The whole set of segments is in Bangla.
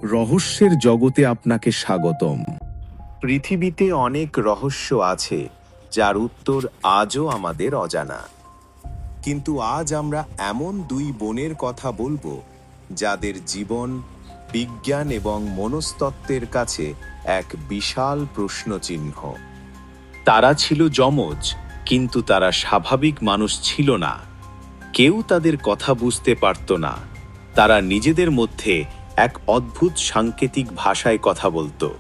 রহস্যের জগতে আপনাকে স্বাগতম। পৃথিবীতে অনেক রহস্য আছে যার উত্তর আজও আমাদের অজানা। কিন্তু আজ আমরা এমন দুই বোনের কথা বলবো যাদের জীবন বিজ্ঞান এবং মনস্তত্ত্বের কাছে এক বিশাল প্রশ্নচিহ্ন। তারা ছিল যমজ, কিন্তু তারা স্বাভাবিক মানুষ ছিল না। কেউ তাদের কথা বুঝতে পারত না। তারা নিজেদের মধ্যে এক অদ্ভুত সাংকেতিক ভাষায় কথা বলতো।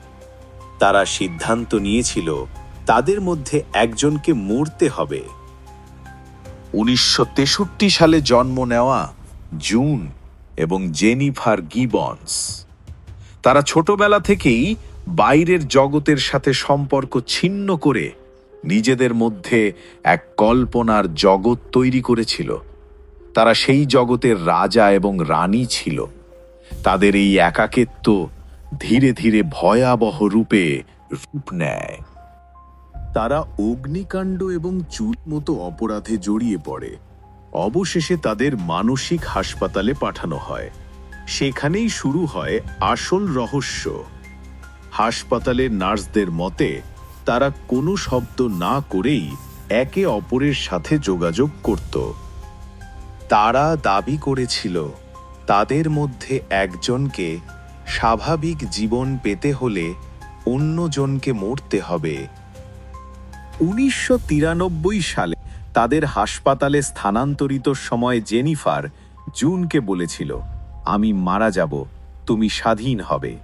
তারা সিদ্ধান্ত নিয়েছিল তাদের মধ্যে একজনকে মরতে হবে। 1963 সালে জন্ম নেওয়া জুন এবং জেনিফার গিবন্স। তারা ছোটবেলা থেকেই বাইরের জগতের সাথে সম্পর্ক ছিন্ন করে নিজেদের মধ্যে এক কল্পনার জগৎ তৈরি করেছিল। তারা সেই জগতের রাজা এবং রানী ছিল। তাদের এই একাকিত্ব ধীরে ধীরে ভয়াবহ রূপে রূপ নেয়। তারা অগ্নিকাণ্ড এবং চুল মতো অপরাধে জড়িয়ে পড়ে। অবশেষে তাদের মানসিক হাসপাতালে পাঠানো হয়। সেখানেই শুরু হয় আসল রহস্য। হাসপাতালের নার্সদের মতে তারা কোনো শব্দ না করেই একে অপরের সাথে যোগাযোগ করত। তারা দাবি করেছিল তাদের মধ্যে একজনকে স্বাভাবিক জীবন পেতে হলে অন্যজনকে মরতে হবে। 1993 সালে তাদের হাসপাতালে স্থানান্তরিত সময় জেনিফার জুনকে বলেছিল, আমি মারা যাব, তুমি স্বাধীন হবে।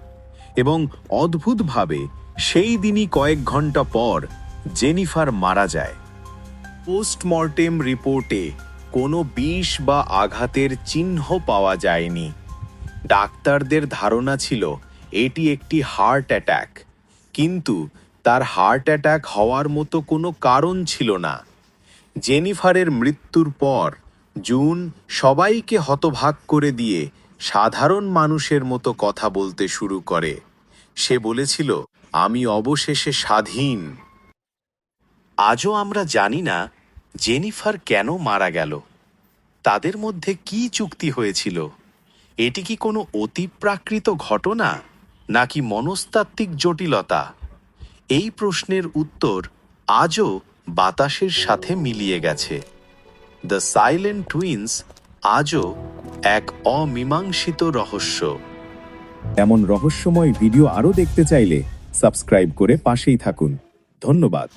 এবং অদ্ভুতভাবে সেই দিনই কয়েক ঘন্টা পর জেনিফার মারা যায়। পোস্টমর্টেম রিপোর্টে কোনো বিষ বা আঘাতের চিহ্ন পাওয়া যায়নি। ডাক্তারদের ধারণা ছিল এটি একটি হার্ট অ্যাটাক, কিন্তু তার হার্ট অ্যাটাক হওয়ার মতো কোনো কারণ ছিল না। জেনিফারের মৃত্যুর পর জুন সবাইকে হতবাক করে দিয়ে সাধারণ মানুষের মতো কথা বলতে শুরু করে। সে বলেছিল, আমি অবশেষে স্বাধীন। আজও আমরা জানি না জেনিফার কেন মারা গেল। তাদের মধ্যে কি চুক্তি হয়েছিল? এটি কি কোনো অতিপ্রাকৃত ঘটনা নাকি মনস্তাত্ত্বিক জটিলতা? এই প্রশ্নের উত্তর আজও বাতাসের সাথে মিলিয়ে গেছে। দ্য সাইলেন্ট টুইনস আজও এক অমীমাংসিত রহস্য। এমন রহস্যময় ভিডিও আরও দেখতে চাইলে সাবস্ক্রাইব করে পাশেই থাকুন। ধন্যবাদ।